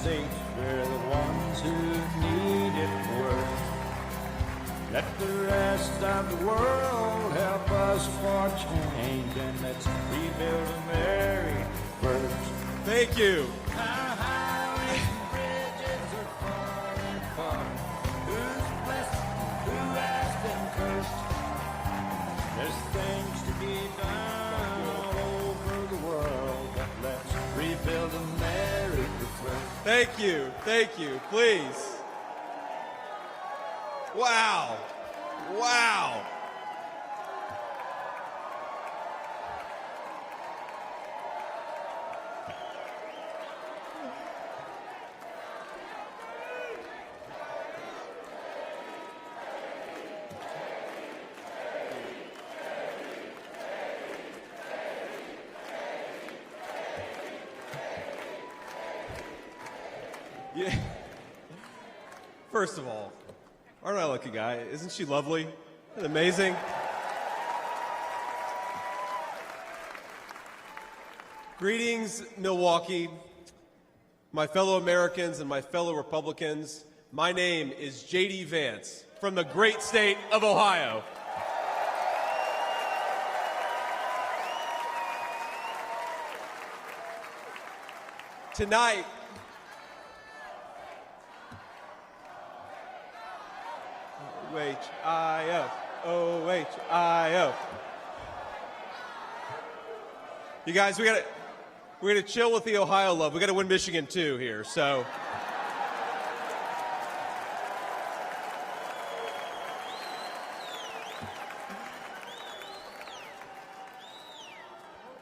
states, we're the ones who need it worst. Let the rest of the world help us for change, and let's rebuild America first. Thank you. Our highways and bridges are falling apart. Who's blessed? Who has been cursed? There's things to be done all over the world, but let's rebuild America first. Thank you. Thank you. Please. Wow. Wow. Yeah. First of all, aren't I a lucky guy? Isn't she lovely and amazing? Greetings, Milwaukee, my fellow Americans and my fellow Republicans. My name is J.D. Vance from the great state of Ohio. Tonight, O-H-I-O, O-H-I-O. You guys, we're gonna chill with the Ohio love. We gotta win Michigan too here, so.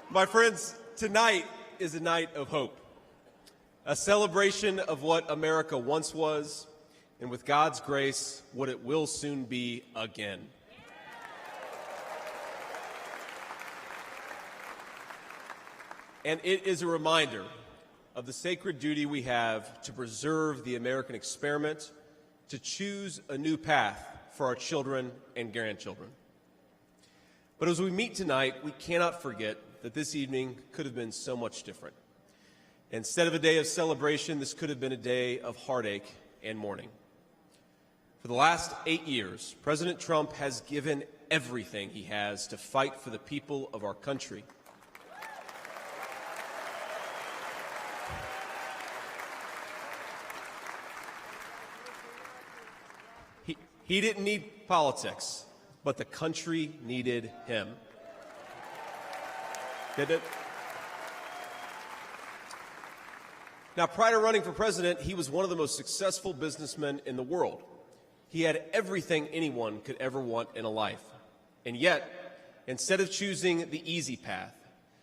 My friends, tonight is a night of hope, a celebration of what America once was, and with God's grace, what it will soon be again. And it is a reminder of the sacred duty we have to preserve the American experiment, to choose a new path for our children and grandchildren. But as we meet tonight, we cannot forget that this evening could have been so much different. Instead of a day of celebration, this could have been a day of heartache and mourning. For the last 8 years, President Trump has given everything he has to fight for the people of our country. He didn't need politics, but the country needed him. Did it? Now, prior to running for president, he was one of the most successful businessmen in the world. He had everything anyone could ever want in a life. And yet, instead of choosing the easy path,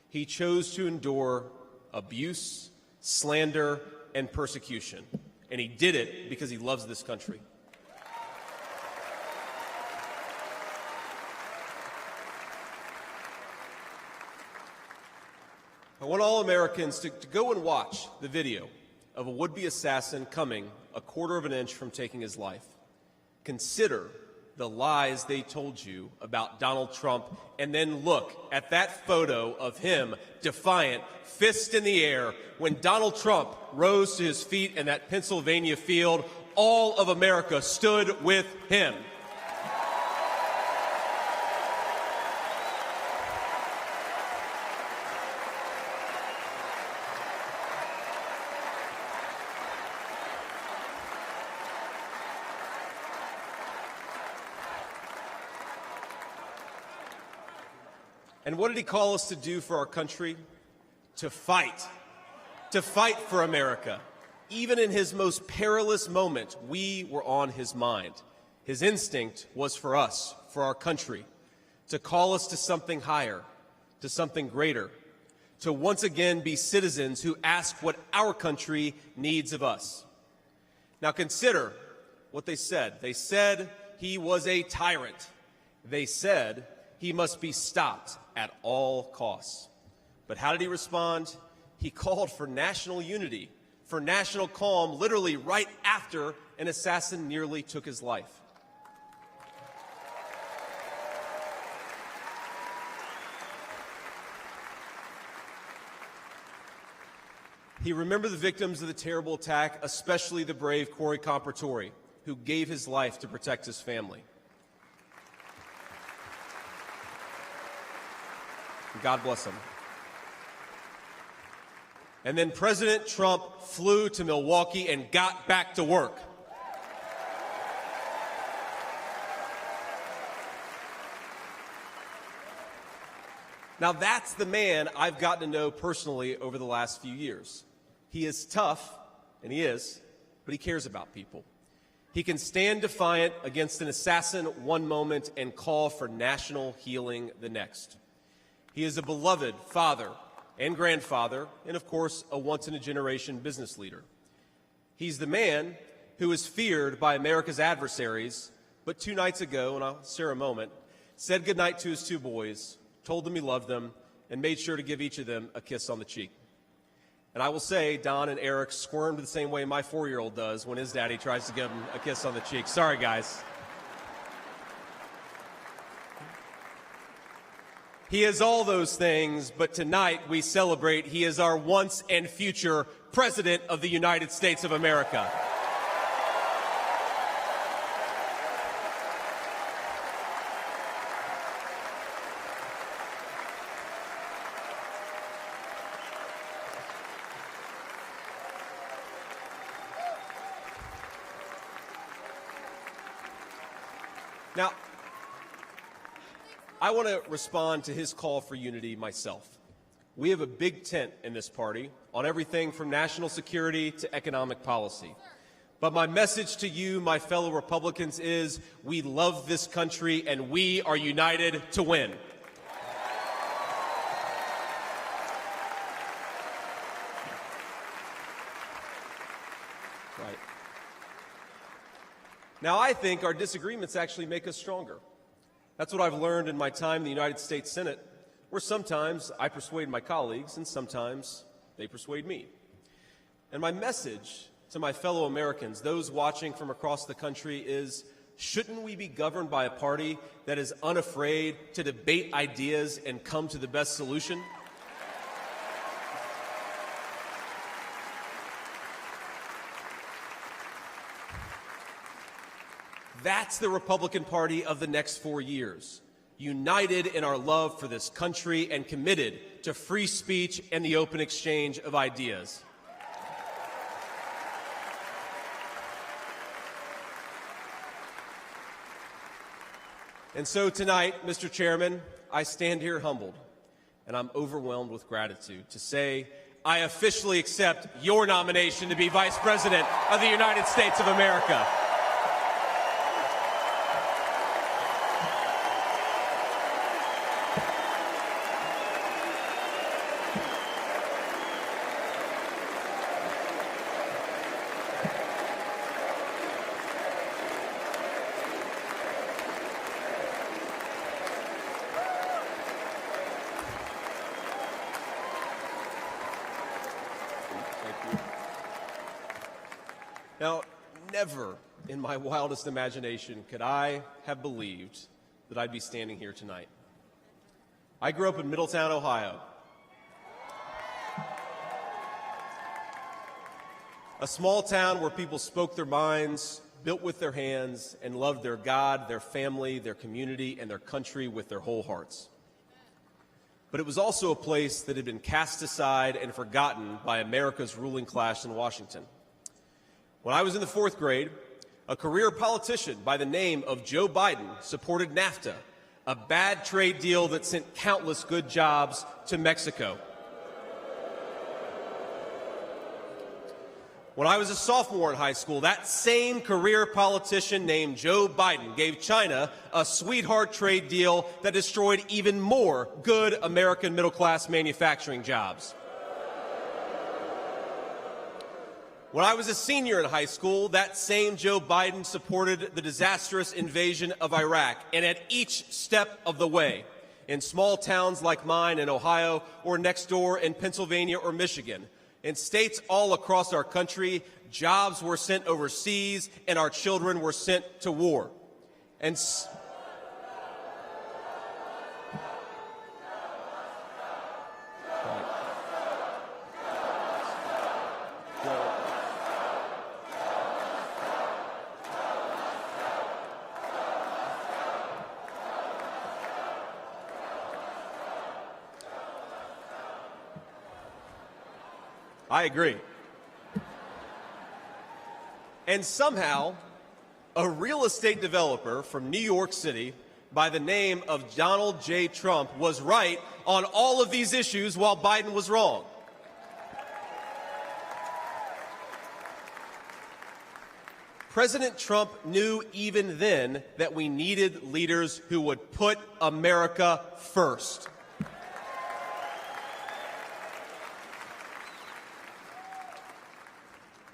he chose to endure abuse, slander, and persecution. And he did it because he loves this country. I want all Americans to go and watch the video of a would-be assassin coming a quarter of an inch from taking his life. Consider the lies they told you about Donald Trump, and then look at that photo of him, defiant, fist in the air, when Donald Trump rose to his feet in that Pennsylvania field. All of America stood with him. And what did he call us to do for our country? To fight for America. Even in his most perilous moment, we were on his mind. His instinct was for us, for our country, to call us to something higher, to something greater, to once again be citizens who ask what our country needs of us. Now consider what they said. They said he was a tyrant. They said he must be stopped at all costs. But how did he respond? He called for national unity, for national calm, literally right after an assassin nearly took his life. He remembered the victims of the terrible attack, especially the brave Corey Compertori, who gave his life to protect his family. God bless him. And then President Trump flew to Milwaukee and got back to work. Now that's the man I've gotten to know personally over the last few years. He is tough, and he is, but he cares about people. He can stand defiant against an assassin one moment and call for national healing the next. He is a beloved father and grandfather, and of course, a once-in-a-generation business leader. He's the man who is feared by America's adversaries, but 2 nights ago, and I'll share a moment, said goodnight to his 2 boys, told them he loved them, and made sure to give each of them a kiss on the cheek. And I will say, Don and Eric squirmed the same way my 4-year-old does when his daddy tries to give him a kiss on the cheek. Sorry, guys. He is all those things, but tonight we celebrate he is our once and future President of the United States of America. Now, I want to respond to his call for unity myself. We have a big tent in this party on everything from national security to economic policy. But my message to you, my fellow Republicans, is we love this country and we are united to win. Right. Now, I think our disagreements actually make us stronger. That's what I've learned in my time in the United States Senate, where sometimes I persuade my colleagues and sometimes they persuade me. And my message to my fellow Americans, those watching from across the country, is shouldn't we be governed by a party that is unafraid to debate ideas and come to the best solution? That's the Republican Party of the next 4 years, united in our love for this country and committed to free speech and the open exchange of ideas. And so tonight, Mr. Chairman, I stand here humbled, and I'm overwhelmed with gratitude to say I officially accept your nomination to be Vice President of the United States of America. Now, never in my wildest imagination could I have believed that I'd be standing here tonight. I grew up in Middletown, Ohio. A small town where people spoke their minds, built with their hands, and loved their God, their family, their community, and their country with their whole hearts. But it was also a place that had been cast aside and forgotten by America's ruling class in Washington. When I was in the 4th grade, a career politician by the name of Joe Biden supported NAFTA, a bad trade deal that sent countless good jobs to Mexico. When I was a sophomore in high school, that same career politician named Joe Biden gave China a sweetheart trade deal that destroyed even more good American middle-class manufacturing jobs. When I was a senior in high school, that same Joe Biden supported the disastrous invasion of Iraq, and at each step of the way, in small towns like mine in Ohio or next door in Pennsylvania or Michigan, in states all across our country, jobs were sent overseas and our children were sent to war. And I agree. And somehow, a real estate developer from New York City by the name of Donald J. Trump was right on all of these issues while Biden was wrong. President Trump knew even then that we needed leaders who would put America first.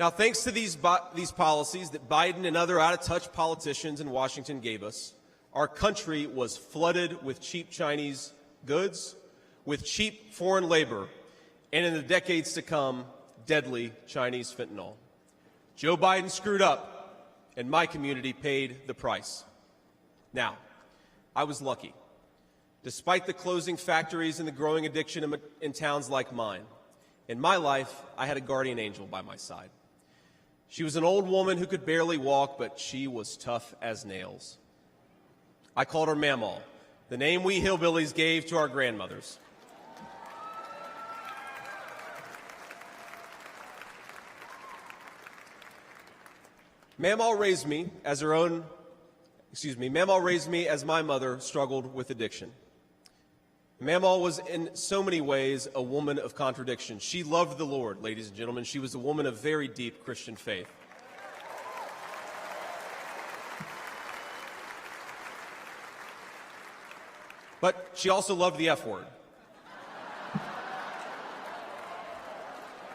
Now, thanks to these policies that Biden and other out-of-touch politicians in Washington gave us, our country was flooded with cheap Chinese goods, with cheap foreign labor, and in the decades to come, deadly Chinese fentanyl. Joe Biden screwed up, and my community paid the price. Now, I was lucky. Despite the closing factories and the growing addiction in towns like mine, in my life, I had a guardian angel by my side. She was an old woman who could barely walk, but she was tough as nails. I called her Mamaw, the name we hillbillies gave to our grandmothers. Mamaw raised me as my mother struggled with addiction. Mamaw was in so many ways a woman of contradiction. She loved the Lord, ladies and gentlemen. She was a woman of very deep Christian faith. But she also loved the F word.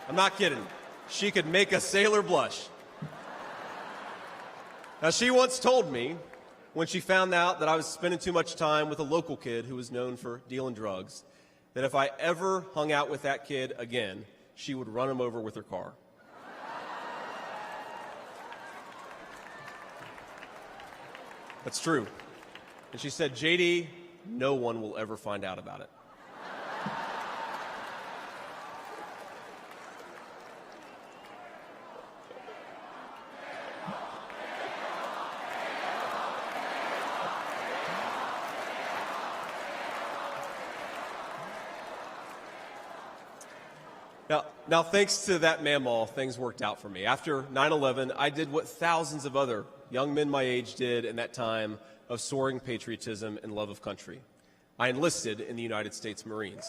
I'm not kidding. She could make a sailor blush. Now, she once told me, when she found out that I was spending too much time with a local kid who was known for dealing drugs, that if I ever hung out with that kid again, she would run him over with her car. That's true. And she said, JD, no one will ever find out about it. Now, thanks to that Mamaw, things worked out for me. After 9/11, I did what thousands of other young men my age did in that time of soaring patriotism and love of country. I enlisted in the United States Marines.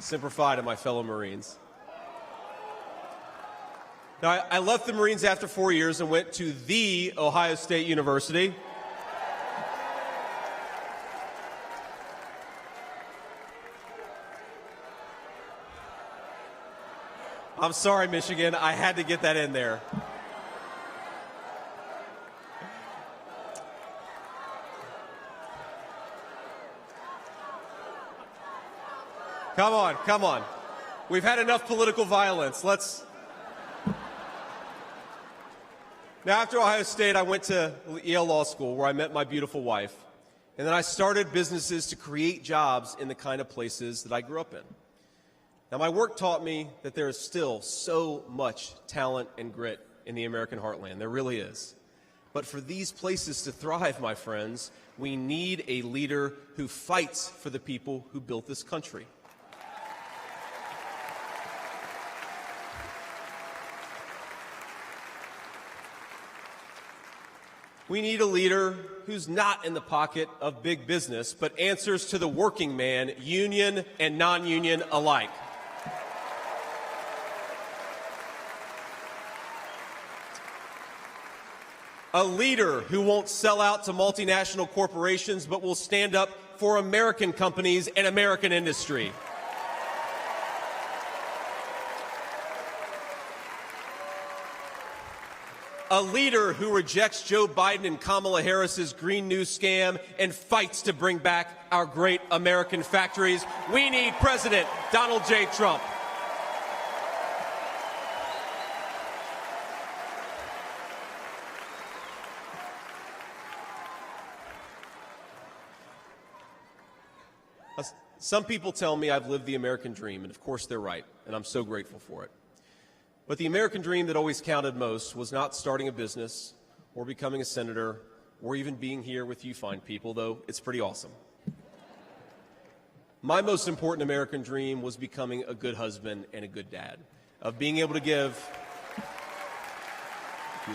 Semper Fi to my fellow Marines. Now, I left the Marines after 4 years and went to the Ohio State University. I'm sorry, Michigan. I had to get that in there. Come on, come on. We've had enough political violence. Now, after Ohio State, I went to Yale Law School, where I met my beautiful wife. And then I started businesses to create jobs in the kind of places that I grew up in. Now, my work taught me that there is still so much talent and grit in the American heartland. There really is. But for these places to thrive, my friends, we need a leader who fights for the people who built this country. We need a leader who's not in the pocket of big business, but answers to the working man, union and non-union alike. A leader who won't sell out to multinational corporations, but will stand up for American companies and American industry. A leader who rejects Joe Biden and Kamala Harris's Green New scam and fights to bring back our great American factories. We need President Donald J. Trump. Some people tell me I've lived the American dream, and of course they're right, and I'm so grateful for it. But the American dream that always counted most was not starting a business or becoming a senator or even being here with you fine people, though it's pretty awesome. My most important American dream was becoming a good husband and a good dad, of being able to give. Thank you.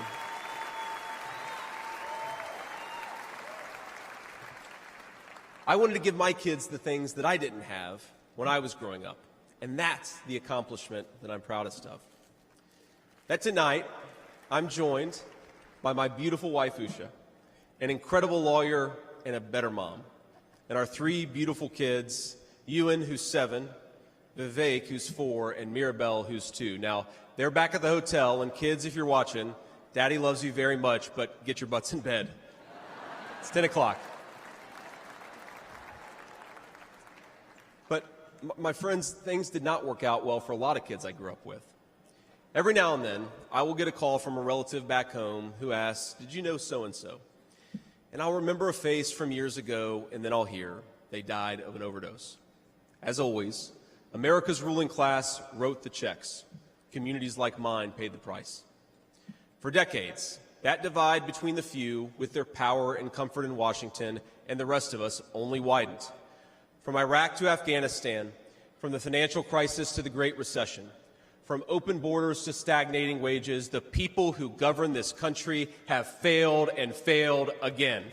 I wanted to give my kids the things that I didn't have when I was growing up, and that's the accomplishment that I'm proudest of. That tonight, I'm joined by my beautiful wife, Usha, an incredible lawyer and a better mom, and our three beautiful kids, Ewan, who's 7, Vivek, who's 4, and Mirabelle, who's 2. Now, they're back at the hotel, and kids, if you're watching, Daddy loves you very much, but get your butts in bed. It's 10 o'clock. But my friends, things did not work out well for a lot of kids I grew up with. Every now and then, I will get a call from a relative back home who asks, "Did you know so-and-so?" And I'll remember a face from years ago, and then I'll hear, "They died of an overdose." As always, America's ruling class wrote the checks. Communities like mine paid the price. For decades, that divide between the few with their power and comfort in Washington and the rest of us only widened. From Iraq to Afghanistan, from the financial crisis to the Great Recession, from open borders to stagnating wages, the people who govern this country have failed and failed again.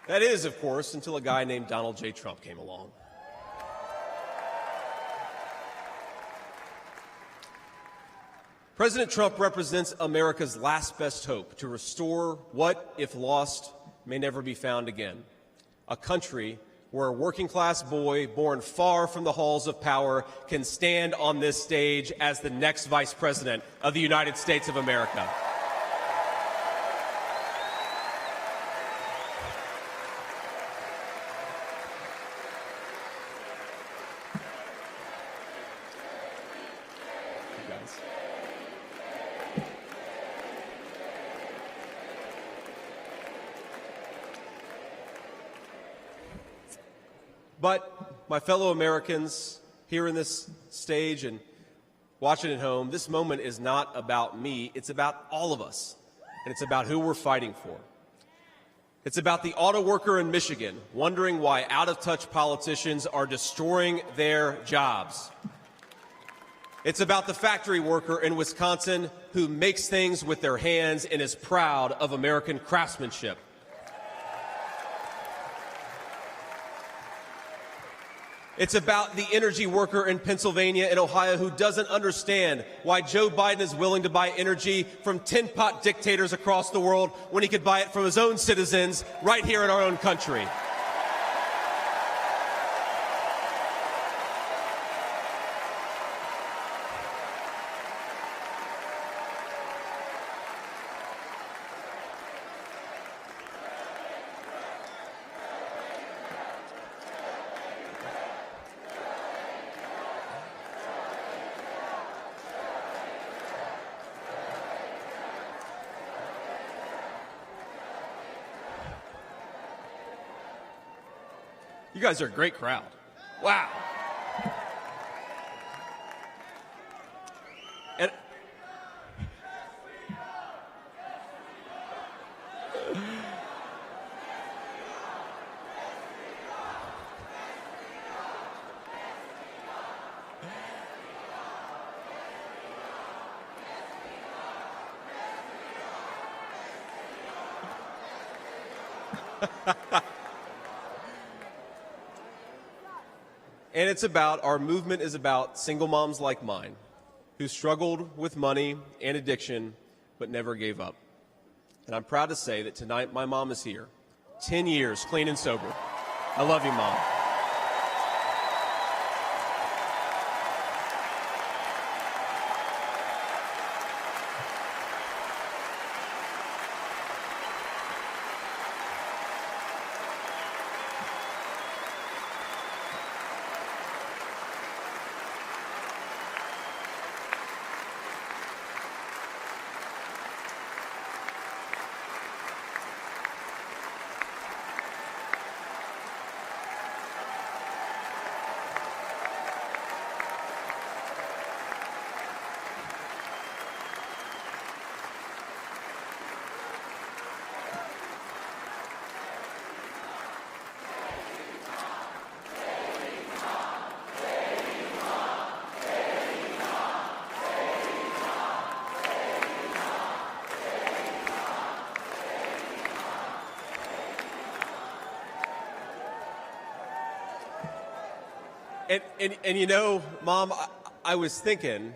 That is, of course, until a guy named Donald J. Trump came along. President Trump represents America's last best hope to restore what, if lost, may never be found again. A country where a working-class boy born far from the halls of power can stand on this stage as the next Vice President of the United States of America. But my fellow Americans here in this stage and watching at home, this moment is not about me. It's about all of us, and it's about who we're fighting for. It's about the auto worker in Michigan wondering why out-of-touch politicians are destroying their jobs. It's about the factory worker in Wisconsin who makes things with their hands and is proud of American craftsmanship. It's about the energy worker in Pennsylvania and Ohio who doesn't understand why Joe Biden is willing to buy energy from tin-pot dictators across the world when he could buy it from his own citizens right here in our own country. You guys are a great crowd. Wow. And And it's about, our movement is about single moms like mine who struggled with money and addiction but never gave up. And I'm proud to say that tonight my mom is here, 10 years clean and sober. I love you, Mom. And you know, Mom, I was thinking,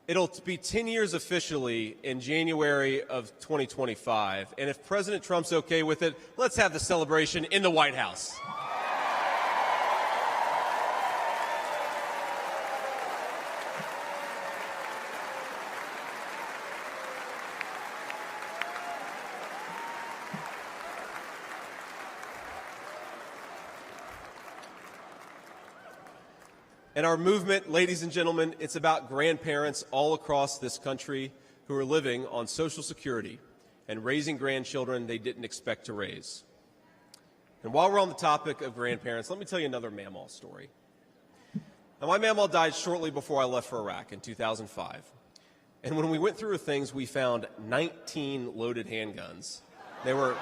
it'll be 10 years officially in January of 2025. And if President Trump's okay with it, let's have the celebration in the White House. And our movement, ladies and gentlemen, it's about grandparents all across this country who are living on Social Security and raising grandchildren they didn't expect to raise. And while we're on the topic of grandparents, let me tell you another Mamaw story. Now, my Mamaw died shortly before I left for Iraq in 2005. And when we went through her things, we found 19 loaded handguns. They were...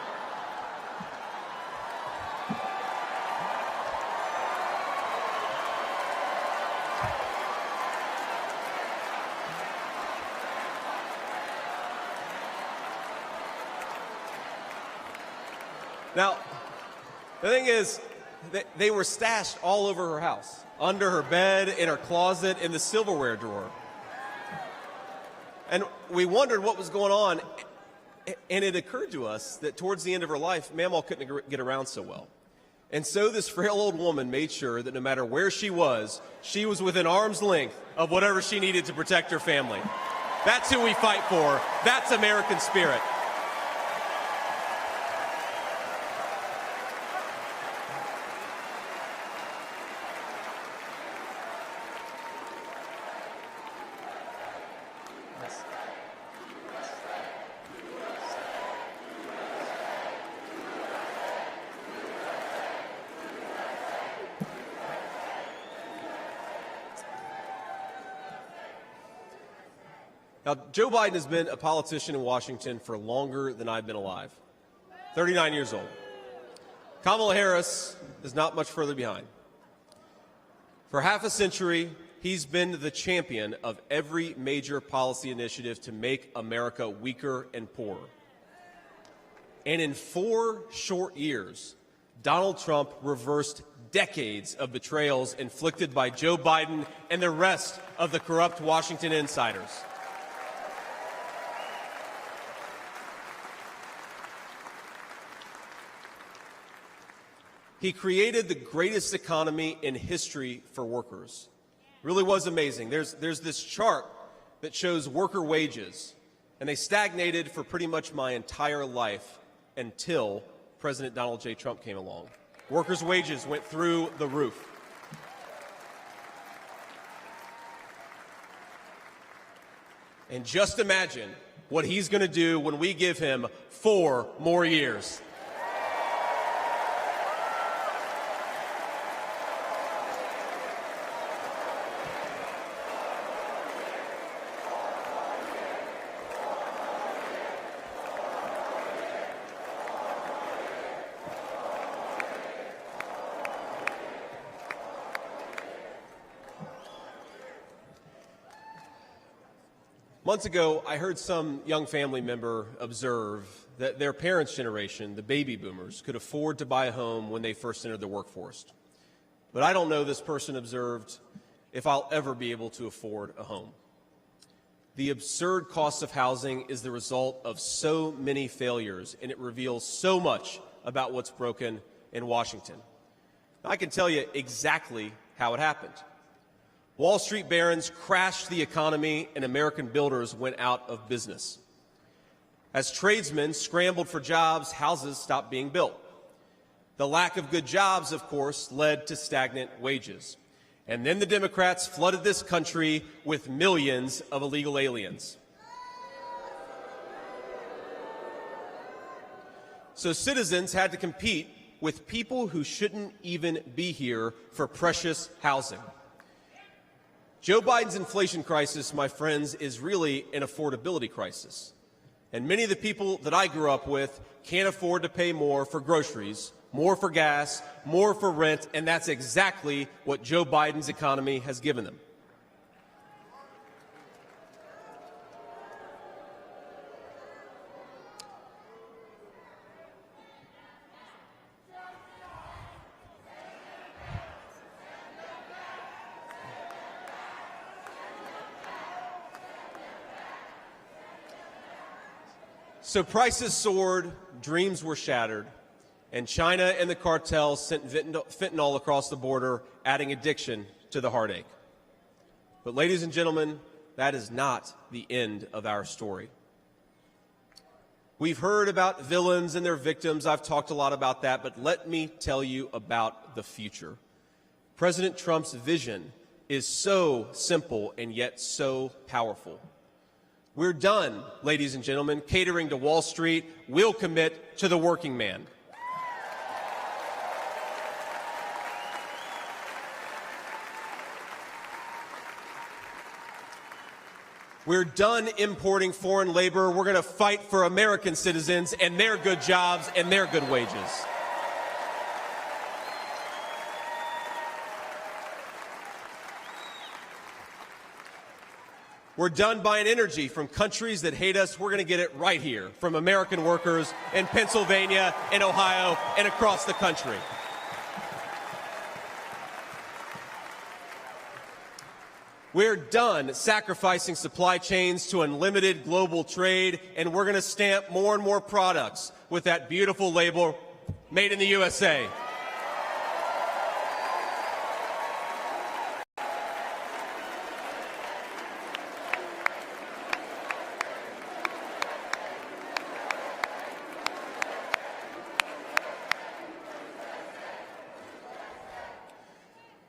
Now, the thing is, they were stashed all over her house, under her bed, in her closet, in the silverware drawer. And we wondered what was going on, and it occurred to us that towards the end of her life, Mamaw couldn't get around so well. And so this frail old woman made sure that no matter where she was within arm's length of whatever she needed to protect her family. That's who we fight for. That's American spirit. Now, Joe Biden has been a politician in Washington for longer than I've been alive, 39 years old. Kamala Harris is not much further behind. For half a century, he's been the champion of every major policy initiative to make America weaker and poorer. And in 4 short years, Donald Trump reversed decades of betrayals inflicted by Joe Biden and the rest of the corrupt Washington insiders. He created the greatest economy in history for workers. It really was amazing. There's this chart that shows worker wages, and they stagnated for pretty much my entire life until President Donald J. Trump came along. Workers' wages went through the roof. And just imagine what he's going to do when we give him 4 more years. Months ago, I heard some young family member observe that their parents' generation, the baby boomers, could afford to buy a home when they first entered the workforce. But I don't know, this person observed, if I'll ever be able to afford a home. The absurd cost of housing is the result of so many failures, and it reveals so much about what's broken in Washington. I can tell you exactly how it happened. Wall Street barons crashed the economy, and American builders went out of business. As tradesmen scrambled for jobs, houses stopped being built. The lack of good jobs, of course, led to stagnant wages. And then the Democrats flooded this country with millions of illegal aliens. So citizens had to compete with people who shouldn't even be here for precious housing. Joe Biden's inflation crisis, my friends, is really an affordability crisis. And many of the people that I grew up with can't afford to pay more for groceries, more for gas, more for rent, and that's exactly what Joe Biden's economy has given them. So prices soared, dreams were shattered, and China and the cartels sent fentanyl across the border, adding addiction to the heartache. But ladies and gentlemen, that is not the end of our story. We've heard about villains and their victims. I've talked a lot about that, but let me tell you about the future. President Trump's vision is so simple and yet so powerful. We're done, ladies and gentlemen, catering to Wall Street. We'll commit to the working man. We're done importing foreign labor. We're going to fight for American citizens and their good jobs and their good wages. We're done buying energy from countries that hate us. We're going to get it right here from American workers in Pennsylvania and Ohio and across the country. We're done sacrificing supply chains to unlimited global trade, and we're going to stamp more and more products with that beautiful label, Made in the USA.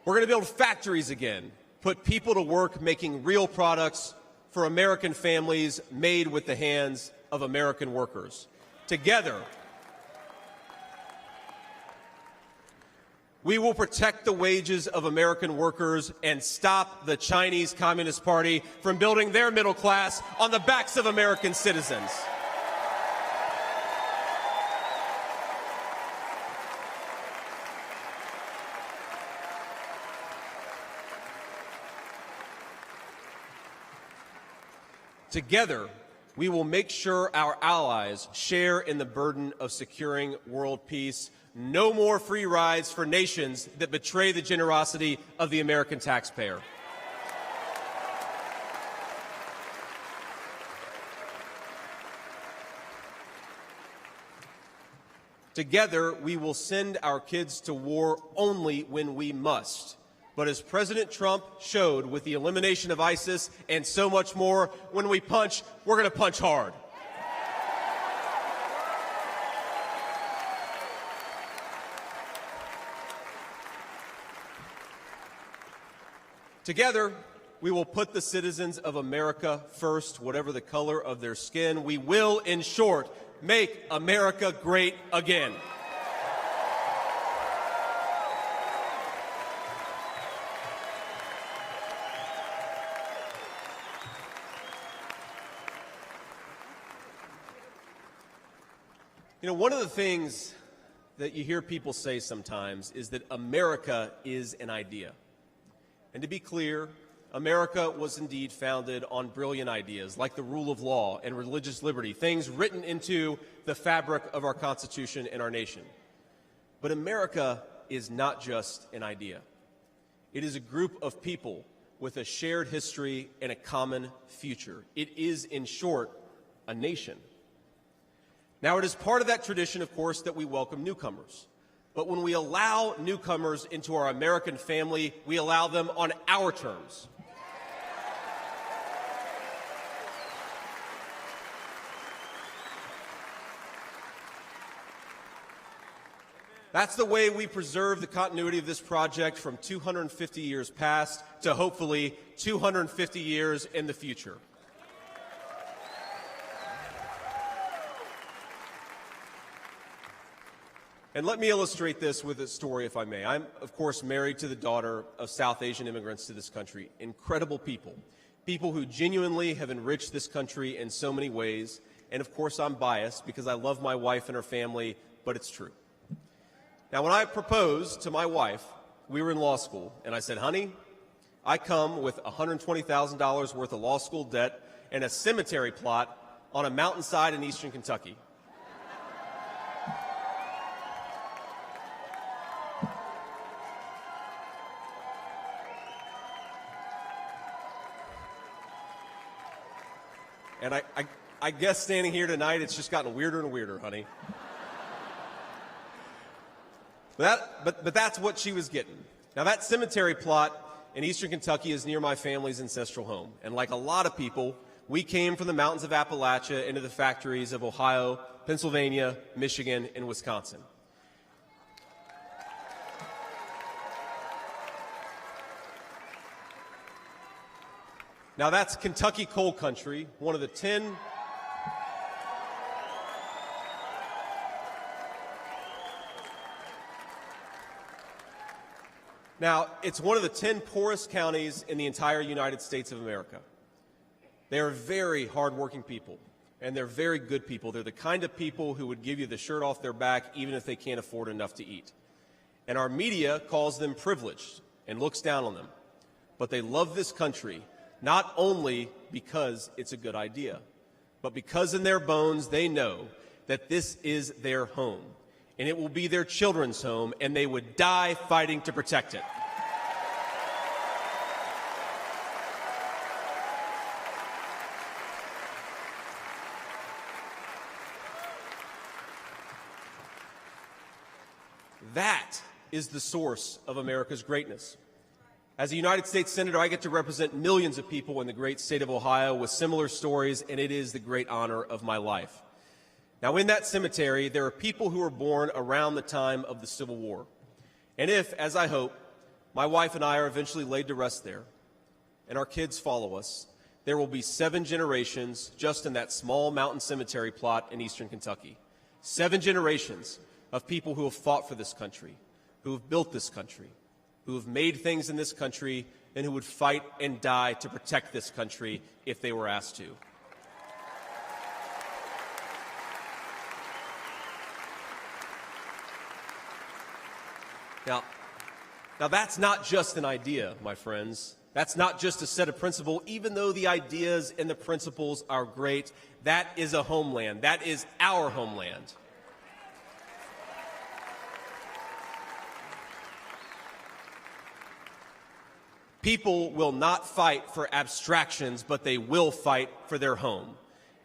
We're going to build factories again, put people to work making real products for American families made with the hands of American workers. Together, we will protect the wages of American workers and stop the Chinese Communist Party from building their middle class on the backs of American citizens. Together, we will make sure our allies share in the burden of securing world peace. No more free rides for nations that betray the generosity of the American taxpayer. Together, we will send our kids to war only when we must. But as President Trump showed with the elimination of ISIS and so much more, when we punch, we're going to punch hard. Together, we will put the citizens of America first, whatever the color of their skin. We will, in short, make America great again. You know, one of the things that you hear people say sometimes is that America is an idea. And to be clear, America was indeed founded on brilliant ideas like the rule of law and religious liberty, things written into the fabric of our Constitution and our nation. But America is not just an idea. It is a group of people with a shared history and a common future. It is, in short, a nation. Now, it is part of that tradition, of course, that we welcome newcomers. But when we allow newcomers into our American family, we allow them on our terms. That's the way we preserve the continuity of this project from 250 years past to hopefully 250 years in the future. And let me illustrate this with a story, if I may. I'm, of course, married to the daughter of South Asian immigrants to this country. Incredible people. People who genuinely have enriched this country in so many ways. And, of course, I'm biased because I love my wife and her family, but it's true. Now, when I proposed to my wife, we were in law school, and I said, honey, I come with $120,000 worth of law school debt and a cemetery plot on a mountainside in eastern Kentucky. And I guess standing here tonight, it's just gotten weirder and weirder, honey. But that's what she was getting. Now, that cemetery plot in eastern Kentucky is near my family's ancestral home. And like a lot of people, we came from the mountains of Appalachia into the factories of Ohio, Pennsylvania, Michigan, and Wisconsin. Now, that's Kentucky coal country, one of the 10 Now, it's one of the 10 poorest counties in the entire United States of America. They are very hardworking people, and they're very good people. They're the kind of people who would give you the shirt off their back even if they can't afford enough to eat. And our media calls them privileged and looks down on them. But they love this country not only because it's a good idea, but because in their bones they know that this is their home. And it will be their children's home, and they would die fighting to protect it. That is the source of America's greatness. As a United States Senator, I get to represent millions of people in the great state of Ohio with similar stories, and it is the great honor of my life. Now, in that cemetery, there are people who were born around the time of the Civil War. And if, as I hope, my wife and I are eventually laid to rest there, and our kids follow us, there will be 7 generations just in that small mountain cemetery plot in eastern Kentucky. 7 generations of people who have fought for this country, who have built this country, who have made things in this country, and who would fight and die to protect this country if they were asked to. Now that's not just an idea, my friends. That's not just a set of principles. Even though the ideas and the principles are great, that is a homeland. That is our homeland. People will not fight for abstractions, but they will fight for their home.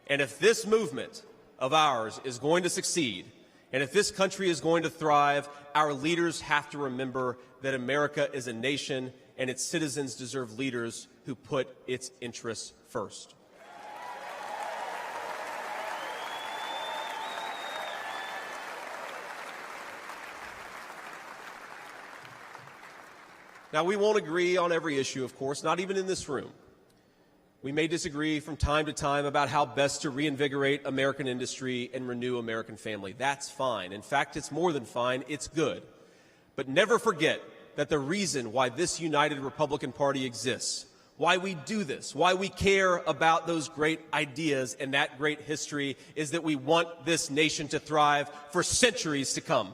And if this movement of ours is going to succeed, and if this country is going to thrive, our leaders have to remember that America is a nation and its citizens deserve leaders who put its interests first. Now, we won't agree on every issue, of course, not even in this room. We may disagree from time to time about how best to reinvigorate American industry and renew American family. That's fine. In fact, it's more than fine. It's good. But never forget that the reason why this united Republican Party exists, why we do this, why we care about those great ideas and that great history, is that we want this nation to thrive for centuries to come.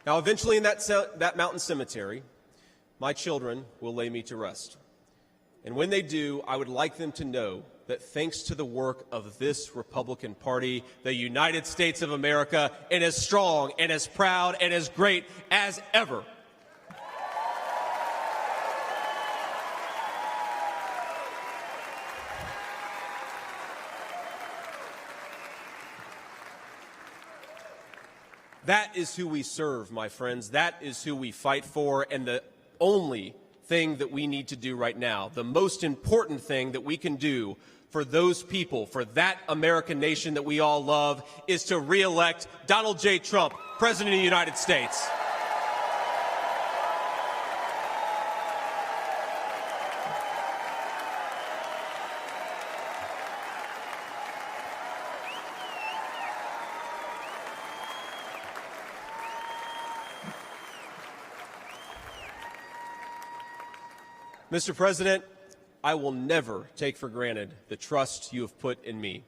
Now, eventually in that mountain cemetery, my children will lay me to rest. And when they do, I would like them to know that thanks to the work of this Republican Party, the United States of America is as strong and as proud and as great as ever. That is who we serve, my friends. That is who we fight for. And the only thing that we need to do right now, the most important thing that we can do for those people, for that American nation that we all love, is to re-elect Donald J. Trump, President of the United States. Mr. President, I will never take for granted the trust you have put in me.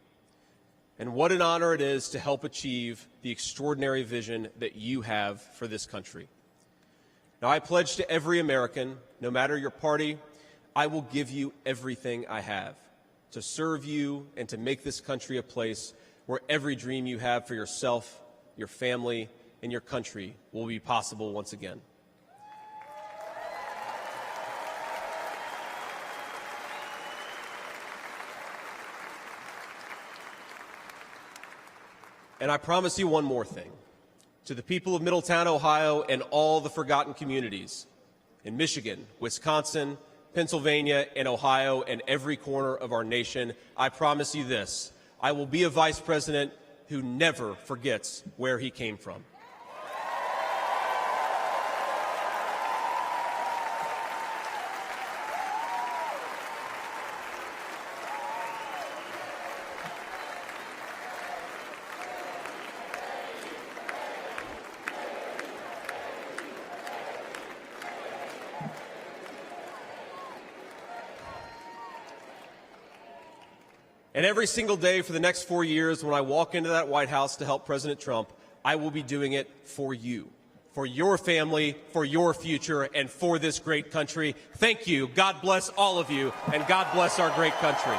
And what an honor it is to help achieve the extraordinary vision that you have for this country. Now, I pledge to every American, no matter your party, I will give you everything I have to serve you and to make this country a place where every dream you have for yourself, your family, in your country will be possible once again. And I promise you one more thing. To the people of Middletown, Ohio, and all the forgotten communities in Michigan, Wisconsin, Pennsylvania, and Ohio, and every corner of our nation, I promise you this: I will be a vice president who never forgets where he came from. And every single day for the next 4 years, when I walk into that White House to help President Trump, I will be doing it for you, for your family, for your future, and for this great country. Thank you. God bless all of you, and God bless our great country.